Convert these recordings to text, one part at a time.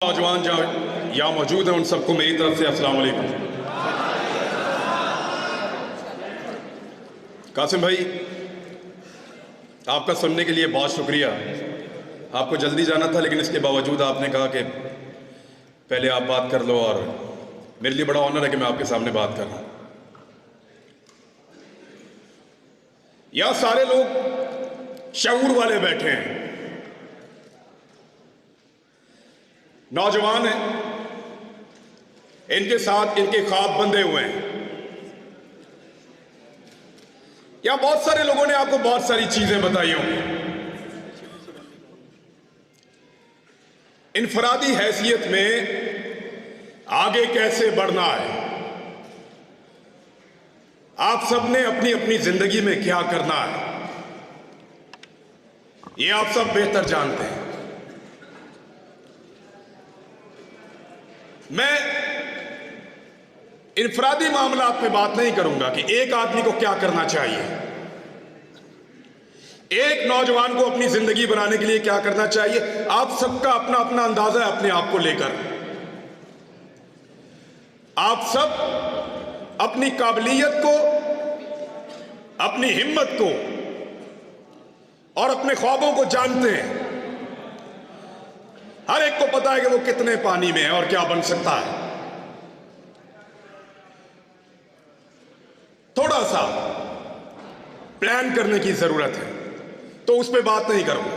नौजवान जो यहाँ मौजूद हैं उन सबको मेरी तरफ से अस्सलाम वालेकुम। कासिम भाई, आपका सुनने के लिए बहुत शुक्रिया। आपको जल्दी जाना था लेकिन इसके बावजूद आपने कहा कि पहले आप बात कर लो, और मेरे लिए बड़ा ऑनर है कि मैं आपके सामने बात कर रहा हूँ। यहाँ सारे लोग शऊर वाले बैठे हैं, नौजवान हैं, इनके साथ इनके ख्वाब बंधे हुए हैं। यहां बहुत सारे लोगों ने आपको बहुत सारी चीजें बताई होंगी। इनफरादी हैसियत में आगे कैसे बढ़ना है, आप सबने अपनी अपनी जिंदगी में क्या करना है, ये आप सब बेहतर जानते हैं। मैं इनफरादी मामलात पे बात नहीं करूंगा कि एक आदमी को क्या करना चाहिए, एक नौजवान को अपनी जिंदगी बनाने के लिए क्या करना चाहिए। आप सबका अपना अपना अंदाजा है अपने आप को लेकर। आप सब अपनी काबिलियत को, अपनी हिम्मत को और अपने ख्वाबों को जानते हैं। हर एक को पता है कि वो कितने पानी में है और क्या बन सकता है। थोड़ा सा प्लान करने की जरूरत है, तो उस पर बात नहीं करूंगा।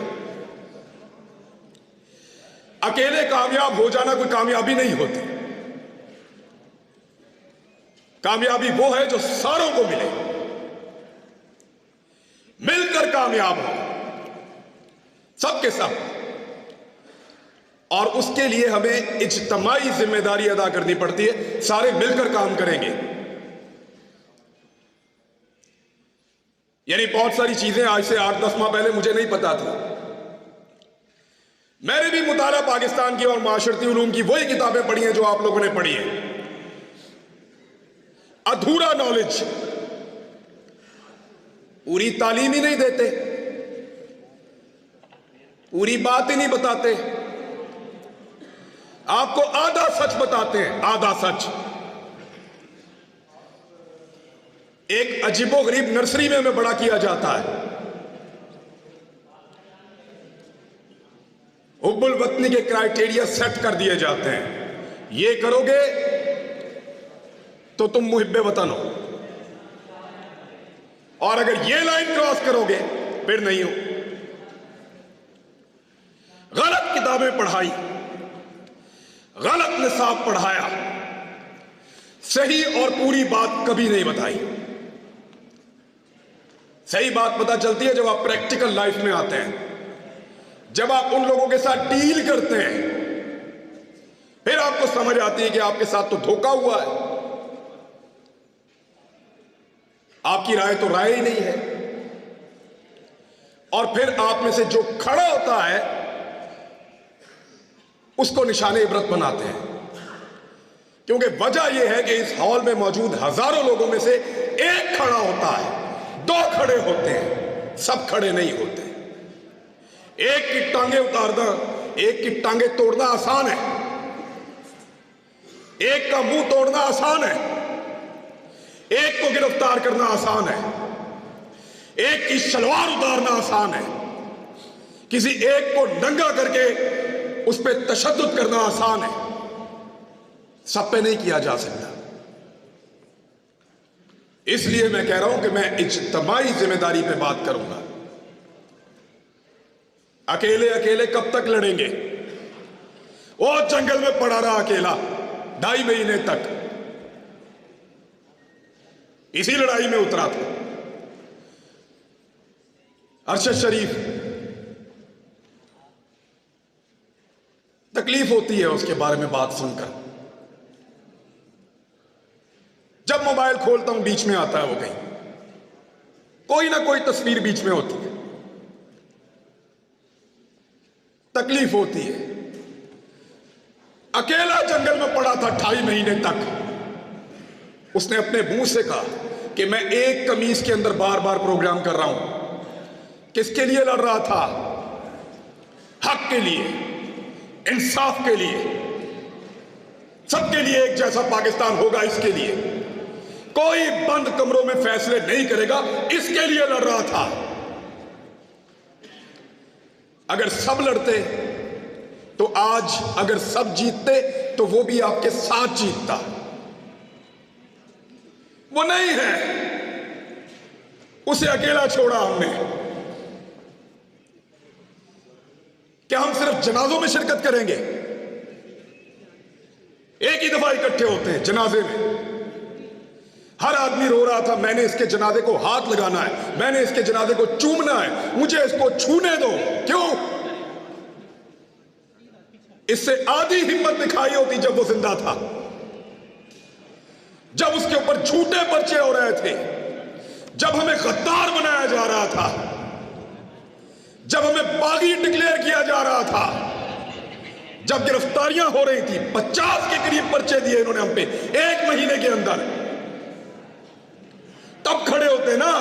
अकेले कामयाब हो जाना कोई कामयाबी नहीं होती। कामयाबी वो है जो सारों को मिले, मिलकर कामयाब हो, सबके सब। और उसके लिए हमें इज्तिमाई जिम्मेदारी अदा करनी पड़ती है। सारे मिलकर काम करेंगे। यानी बहुत सारी चीजें आज से 8-10 माह पहले मुझे नहीं पता थी। मैंने भी मुताला पाकिस्तान की और माशरती उलूम की वही किताबें पढ़ी हैं जो आप लोगों ने पढ़ी हैं। अधूरा नॉलेज, पूरी तालीम ही नहीं देते, पूरी बात ही नहीं बताते, आपको आधा सच बताते हैं, आधा सच। एक अजीबोगरीब नर्सरी में हमें बड़ा किया जाता है। हुब्बुल वतनी के क्राइटेरिया सेट कर दिए जाते हैं। ये करोगे तो तुम मुहिब्बे वतन हो, और अगर ये लाइन क्रॉस करोगे फिर नहीं हो। गलत किताबें पढ़ाई, गलत निसाब पढ़ाया, सही और पूरी बात कभी नहीं बताई। सही बात पता चलती है जब आप प्रैक्टिकल लाइफ में आते हैं, जब आप उन लोगों के साथ डील करते हैं, फिर आपको समझ आती है कि आपके साथ तो धोखा हुआ है। आपकी राय तो राय ही नहीं है। और फिर आप में से जो खड़ा होता है उसको निशाने इबरत बनाते हैं। क्योंकि वजह यह है कि इस हॉल में मौजूद हजारों लोगों में से एक खड़ा होता है, 2 खड़े होते हैं, सब खड़े नहीं होते। एक की टांगे उतारना, एक की टांगे तोड़ना आसान है, एक का मुंह तोड़ना आसान है, एक को गिरफ्तार करना आसान है, एक की शलवार उतारना आसान है, किसी एक को नंगा करके उस पर तशद्दुद करना आसान है, सब पे नहीं किया जा सकता। इसलिए मैं कह रहा हूं कि मैं इज्तिमाई जिम्मेदारी पे बात करूंगा। अकेले अकेले कब तक लड़ेंगे? वो जंगल में पड़ा रहा अकेला 2.5 महीने तक, इसी लड़ाई में उतरा था। अरशद शरीफ, तकलीफ होती है उसके बारे में बात सुनकर। जब मोबाइल खोलता हूं बीच में आता है वो कहीं, कोई ना कोई तस्वीर बीच में होती है, तकलीफ होती है। अकेला जंगल में पड़ा था 2.5 महीने तक। उसने अपने मुंह से कहा कि मैं एक कमीज के अंदर बार बार प्रोग्राम कर रहा हूं। किसके लिए लड़ रहा था? हक के लिए। इंसाफ के लिए, सबके लिए एक जैसा पाकिस्तान होगा, इसके लिए कोई बंद कमरों में फैसले नहीं करेगा, इसके लिए लड़ रहा था। अगर सब लड़ते तो आज, अगर सब जीतते तो वो भी आपके साथ जीतता। वो नहीं है, उसे अकेला छोड़ा हमने। क्या हम सिर्फ जनाजों में शिरकत करेंगे? एक ही दफा इकट्ठे होते हैं जनाजे में, हर आदमी रो रहा था, मैंने इसके जनाजे को हाथ लगाना है, मैंने इसके जनाजे को चूमना है, मुझे इसको छूने दो। क्यों? इससे आधी हिम्मत दिखाई होती जब वो जिंदा था, जब उसके ऊपर झूठे पर्चे हो रहे थे, जब हमें गद्दार बनाया जा रहा था, जब हमें बागी डिक्लेयर किया जा रहा था, जब गिरफ्तारियां हो रही थी। 50 के करीब पर्चे दिए इन्होंने हम पे 1 महीने के अंदर। तब खड़े होते ना,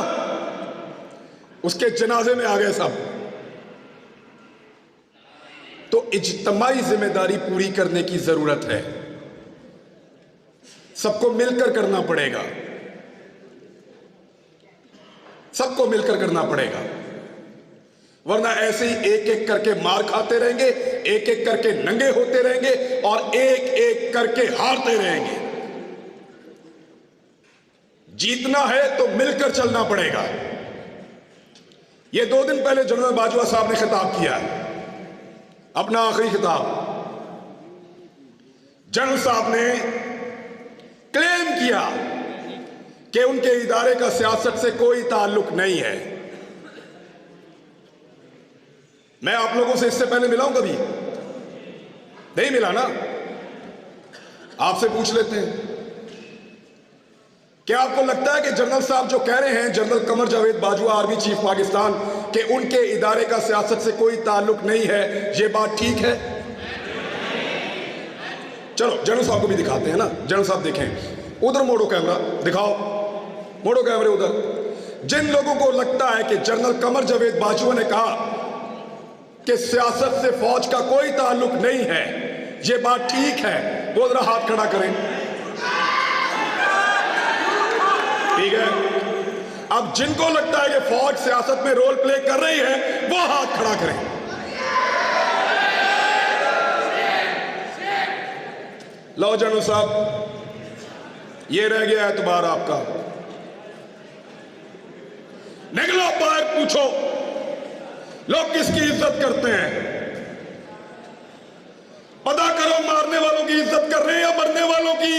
उसके जनाजे में आ गए सब। तो इज्तिमाई जिम्मेदारी पूरी करने की जरूरत है, सबको मिलकर करना पड़ेगा, सबको मिलकर करना पड़ेगा, वरना ऐसे ही एक एक करके मार खाते रहेंगे, एक एक करके नंगे होते रहेंगे और एक एक करके हारते रहेंगे। जीतना है तो मिलकर चलना पड़ेगा। यह 2 दिन पहले जनरल बाजवा साहब ने खिताब किया है, अपना आखिरी खिताब। जनरल साहब ने क्लेम किया कि उनके इदारे का सियासत से कोई ताल्लुक नहीं है। मैं आप लोगों से इससे पहले मिला हूं कभी? नहीं मिला ना? आपसे पूछ लेते हैं, क्या आपको लगता है कि जनरल साहब जो कह रहे हैं, general Qamar Javed Bajwa army chief Pakistan, कि उनके इदारे का सियासत से कोई ताल्लुक नहीं है, ये बात ठीक है? चलो जनरल साहब को भी दिखाते हैं ना। जनरल साहब देखें, उधर मोड़ो कैमरा, दिखाओ, मोड़ो कैमरे उधर। जिन लोगों को लगता है कि जनरल कमर जावेद बाजवा ने कहा कि सियासत से फौज का कोई ताल्लुक नहीं है, ये बात ठीक है, वो जरा हाथ खड़ा करें। ठीक है। अब जिनको लगता है कि फौज सियासत में रोल प्ले कर रही है, वो हाथ खड़ा करें। लो जनरल साहब, ये रह गया एतबार आपका। निकलो बाहर, पूछो लोग किसकी इज्जत करते हैं, पता करो मारने वालों की इज्जत कर रहे हैं या मरने वालों की।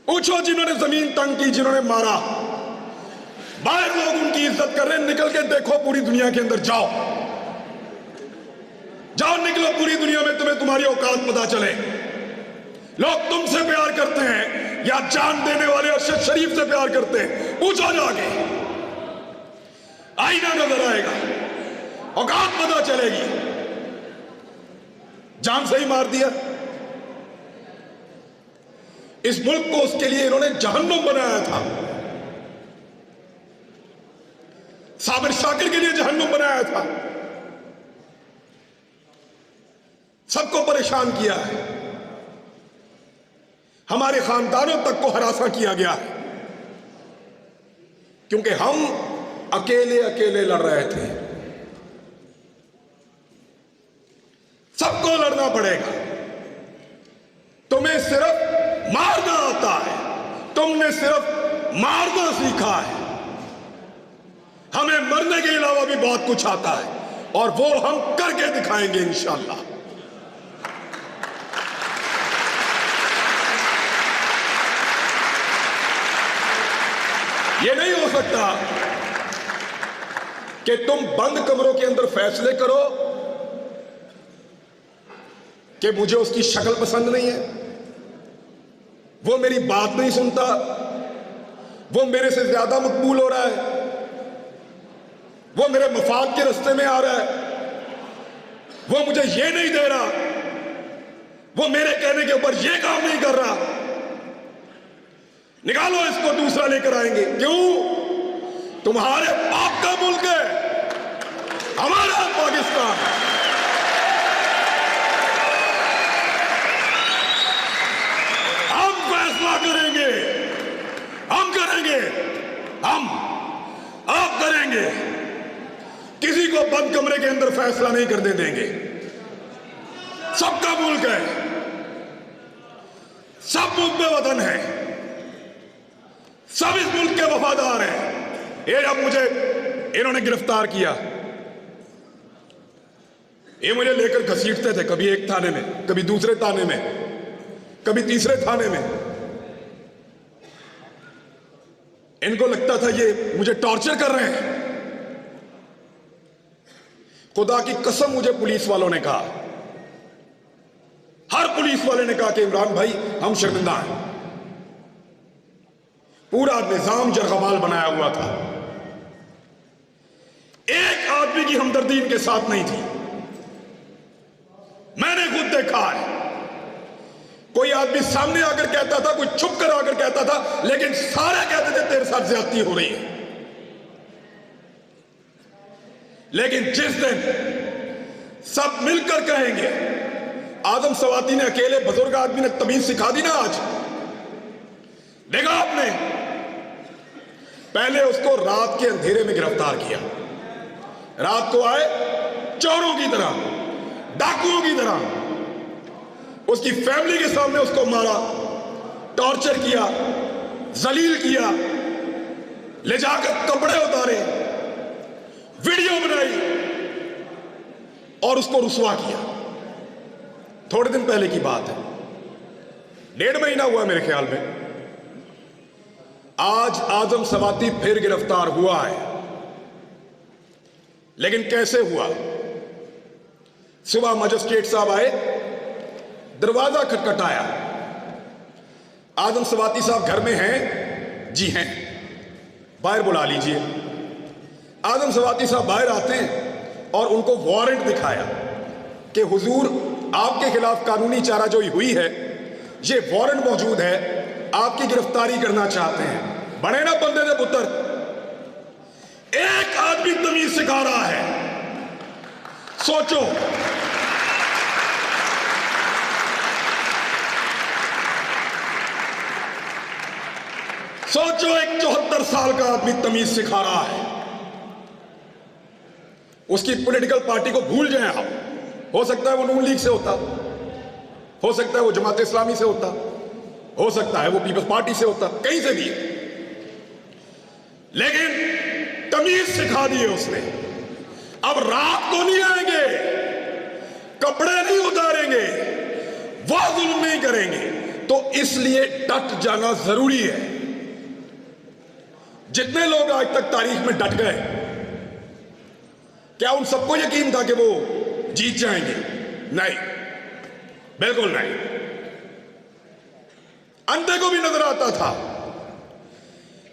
पूछो जिन्होंने जमीन तंग की, जिन्होंने मारा, बाहर लोग उनकी इज्जत कर रहे हैं। निकल के देखो पूरी दुनिया के अंदर, जाओ जाओ, निकलो पूरी दुनिया में, तुम्हें तुम्हारी औकात पता चले। लोग तुमसे प्यार करते हैं या जान देने वाले अरशद शरीफ से प्यार करते हैं? पूछो जाके, आईना नजर आएगा, औकात पता चलेगी। जान से ही मार दिया। इस मुल्क को उसके लिए इन्होंने जहन्नुम बनाया था, साबिर शाकिर के लिए जहन्नुम बनाया था, सबको परेशान किया है, हमारे खानदानों तक को हरासा किया गया है, क्योंकि हम अकेले अकेले लड़ रहे थे। सबको लड़ना पड़ेगा। तुम्हें सिर्फ मारना आता है, तुमने सिर्फ मारना सीखा है, हमें मरने के अलावा भी बहुत कुछ आता है, और वो हम करके दिखाएंगे इंशाअल्लाह। ये नहीं हो सकता कि तुम बंद कमरों के अंदर फैसले करो कि मुझे उसकी शक्ल पसंद नहीं है, वो मेरी बात नहीं सुनता, वो मेरे से ज्यादा मकबूल हो रहा है, वो मेरे मफाद के रास्ते में आ रहा है, वो मुझे ये नहीं दे रहा, वो मेरे कहने के ऊपर ये काम नहीं कर रहा, निकालो इसको, दूसरा लेकर आएंगे। क्यों? तुम्हारे बाप का मुल्क है, हमारा पाकिस्तान। हम फैसला करेंगे, हम करेंगे, हम आप करेंगे। किसी को बंद कमरे के अंदर फैसला नहीं करने देंगे। सबका मुल्क है, सब मुल्क में वतन है, सब इस मुल्क के वफादार हैं। ये जब मुझे इन्होंने गिरफ्तार किया, ये मुझे लेकर घसीटते थे, कभी एक थाने में, कभी दूसरे थाने में, कभी तीसरे थाने में। इनको लगता था ये मुझे टॉर्चर कर रहे हैं। खुदा की कसम मुझे पुलिस वालों ने कहा, हर पुलिस वाले ने कहा कि इमरान भाई हम शर्मिंदा हैं। पूरा निजाम जरगमाल बनाया हुआ था। एक आदमी की हमदर्दी इनके साथ नहीं थी। मैंने खुद देखा है, कोई आदमी सामने आकर कहता था, कोई छुप कर आकर कहता था, लेकिन सारे कहते थे तेरे साथ ज्यादती हो रही है। लेकिन जिस दिन सब मिलकर कहेंगे, आदम सवाती ने अकेले बुजुर्ग आदमी ने तमीज सिखा दी ना। आज देखा आपने, पहले उसको रात के अंधेरे में गिरफ्तार किया, रात को आए चोरों की तरह, डाकुओं की तरह, उसकी फैमिली के सामने उसको मारा, टॉर्चर किया, जलील किया, ले जाकर कपड़े उतारे, वीडियो बनाई और उसको रुसवा किया। थोड़े दिन पहले की बात है, 1.5 महीना हुआ मेरे ख्याल में। आज आजम सवाती फिर गिरफ्तार हुआ है, लेकिन कैसे हुआ? सुबह मजिस्ट्रेट साहब आए, दरवाजा खटखटाया, आजम सवाती साहब घर में हैं? जी हैं। बाहर बुला लीजिए। आजम सवाती साहब बाहर आते हैं और उनको वारंट दिखाया कि हुजूर आपके खिलाफ कानूनी चाराजोई हुई है, ये वारंट मौजूद है, आपकी गिरफ्तारी करना चाहते हैं। बने ना बंदे दे पुत्र, एक आदमी तमीज सिखा रहा है। सोचो, सोचो, एक 74 साल का आदमी तमीज सिखा रहा है। उसकी पॉलिटिकल पार्टी को भूल जाएं आप, हो सकता है वो नून लीग से होता, हो सकता है वो जमात इस्लामी से होता, हो सकता है वो पीपल्स पार्टी से होता, कहीं से भी, लेकिन तमीज सिखा दी है उसने। अब रात को नहीं आएंगे, कपड़े नहीं उतारेंगे, वो जुल्म नहीं करेंगे। तो इसलिए डट जाना जरूरी है। जितने लोग आज तक तारीख में डट गए, क्या उन सबको यकीन था कि वो जीत जाएंगे? नहीं, बिल्कुल नहीं। अंधे को भी नजर आता था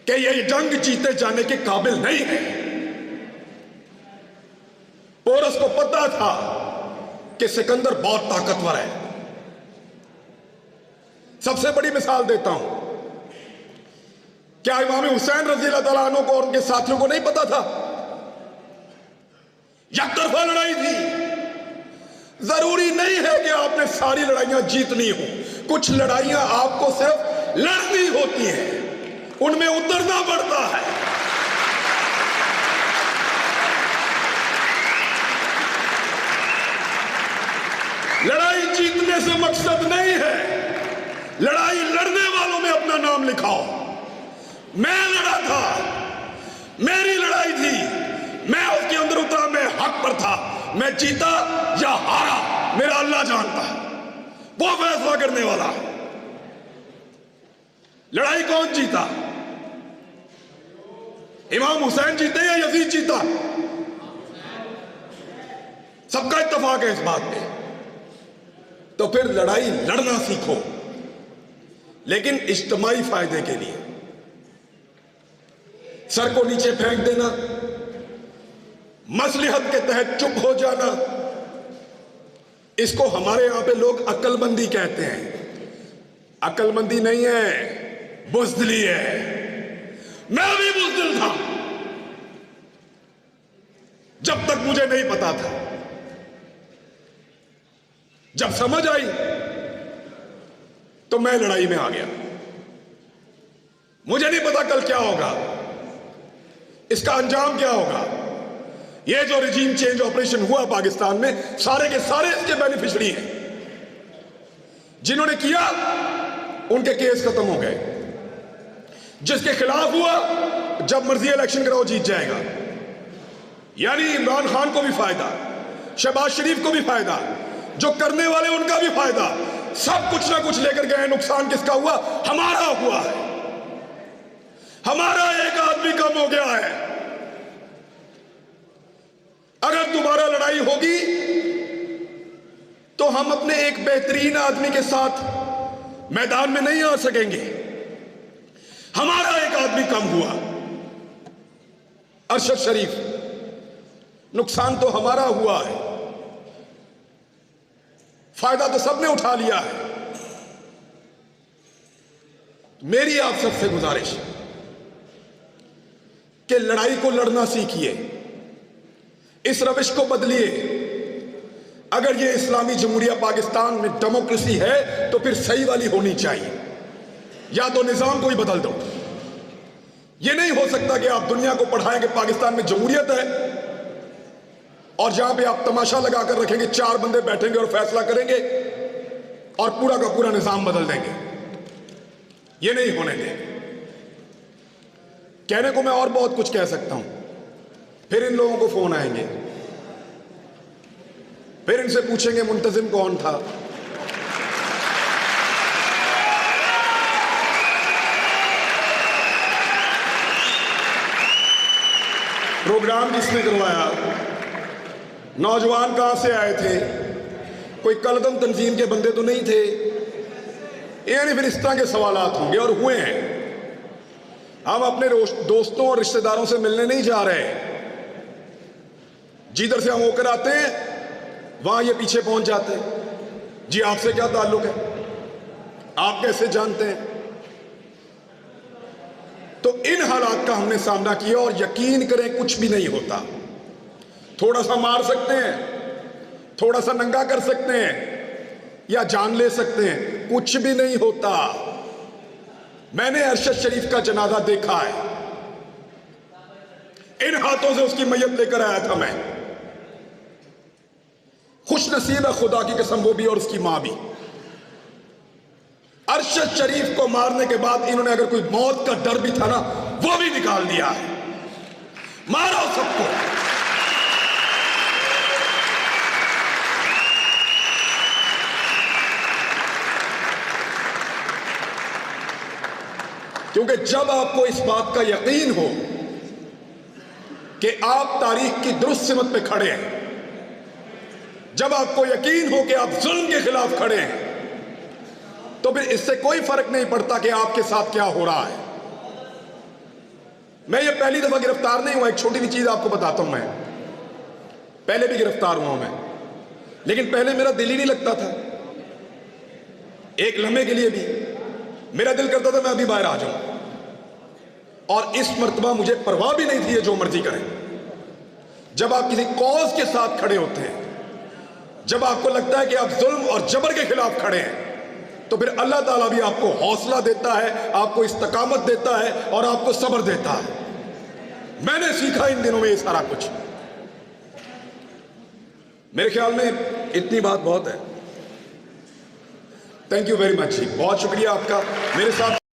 कि ये जंग जीते जाने के काबिल नहीं है। पोरस को पता था कि सिकंदर बहुत ताकतवर है। सबसे बड़ी मिसाल देता हूं, क्या इमाम हुसैन रजी अल्लाह तआला अन्हु को और उनके साथियों को नहीं पता था? यकतरफा लड़ाई थी। जरूरी नहीं है कि आपने सारी लड़ाइयां जीतनी हो, कुछ लड़ाइयां आपको सिर्फ लड़नी होती हैं, उनमें उतरना पड़ता है। लड़ाई जीतने से मकसद नहीं है, लड़ाई लड़ने वालों में अपना नाम लिखाओ। मैं लड़ा था, मेरी लड़ाई थी, मैं उसके अंदर उतरा, मैं हक पर था, मैं जीता या हारा मेरा अल्लाह जानता है, वो फैसला करने वाला है। लड़ाई कौन जीता? इमाम हुसैन जीते या यजीद जीता? सबका इत्तेफाक है इस बात पे। तो फिर लड़ाई लड़ना सीखो, लेकिन इज्तिमाई फायदे के लिए। सर को नीचे फेंक देना, मसलिहत के तहत चुप हो जाना, इसको हमारे यहां पे लोग अक्लमंदी कहते हैं। अक्लमंदी नहीं है, बुज़दिली है। मैं भी बुज़दिल था, जब तक मुझे नहीं पता था। जब समझ आई तो मैं लड़ाई में आ गया। मुझे नहीं पता कल क्या होगा, इसका अंजाम क्या होगा। ये जो रिजीम चेंज ऑपरेशन हुआ पाकिस्तान में, सारे के सारे इसके बेनिफिशियरी हैं। जिन्होंने किया उनके केस खत्म हो गए। जिसके खिलाफ हुआ, जब मर्जी इलेक्शन कराओ जीत जाएगा। यानी इमरान खान को भी फायदा, शहबाज शरीफ को भी फायदा, जो करने वाले उनका भी फायदा। सब कुछ ना कुछ लेकर गए। नुकसान किसका हुआ? हमारा हुआ है। हमारा एक आदमी कम हो गया है। अगर दोबारा लड़ाई होगी तो हम अपने एक बेहतरीन आदमी के साथ मैदान में नहीं आ सकेंगे। हमारा एक आदमी कम हुआ, अरशद शरीफ। नुकसान तो हमारा हुआ है, फायदा तो सबने उठा लिया है। मेरी आप सबसे गुजारिश कि लड़ाई को लड़ना सीखिए, इस रविश को बदलिए। अगर ये इस्लामी जमहूरिया पाकिस्तान में डेमोक्रेसी है तो फिर सही वाली होनी चाहिए, या तो निजाम को ही बदल दो। ये नहीं हो सकता कि आप दुनिया को पढ़ाएं कि पाकिस्तान में जमहूरियत है और जहां पे आप तमाशा लगाकर रखेंगे, 4 बंदे बैठेंगे और फैसला करेंगे और पूरा का पूरा निजाम बदल देंगे। ये नहीं होने देंगे। कहने को मैं और बहुत कुछ कह सकता हूं, फिर इन लोगों को फोन आएंगे, फिर इनसे पूछेंगे मुंतजिम कौन था। प्रोग्राम किसने करवाया, नौजवान कहां से आए थे, कोई कलदम तंजीम के बंदे तो नहीं थे। यानी फिर इस तरह के सवालात होंगे और हुए हैं। हम अपने दोस्तों और रिश्तेदारों से मिलने नहीं जा रहे। जिधर से हम होकर आते हैं वहां ये पीछे पहुंच जाते हैं। जी आपसे क्या ताल्लुक है, आप कैसे जानते हैं। तो इन हालात का हमने सामना किया और यकीन करें कुछ भी नहीं होता। थोड़ा सा मार सकते हैं, थोड़ा सा नंगा कर सकते हैं या जान ले सकते हैं, कुछ भी नहीं होता। मैंने अरशद शरीफ का जनाजा देखा है, इन हाथों से उसकी मैयत लेकर आया था मैं। खुश नसीब है खुदा की कसम, वो भी और उसकी मां भी। अरशद शरीफ को मारने के बाद इन्होंने अगर कोई मौत का डर भी था ना, वो भी निकाल दिया है। मारो सबको। क्योंकि जब आपको इस बात का यकीन हो कि आप तारीख की दुरुस्त सिमत पे खड़े हैं, जब आपको यकीन हो कि आप जुल्म के खिलाफ खड़े हैं, तो फिर इससे कोई फर्क नहीं पड़ता कि आपके साथ क्या हो रहा है। मैं ये पहली दफा गिरफ्तार नहीं हुआ। एक छोटी सी चीज आपको बताता हूं, मैं पहले भी गिरफ्तार हुआ मैं, लेकिन पहले मेरा दिल ही नहीं लगता था। एक लम्हे के लिए भी मेरा दिल करता था मैं अभी बाहर आ जाऊं, और इस मर्तबा मुझे परवाह भी नहीं थी ये जो मर्जी करें। जब आप किसी कॉज के साथ खड़े होते हैं, जब आपको लगता है कि आप जुल्म और जबर के खिलाफ खड़े हैं, तो फिर अल्लाह ताला भी आपको हौसला देता है, आपको इस्तकामत देता है और आपको सब्र देता है। मैंने सीखा इन दिनों में ये सारा कुछ। मेरे ख्याल में इतनी बात बहुत है। थैंक यू वेरी मच जी, बहुत शुक्रिया आपका मेरे साथ।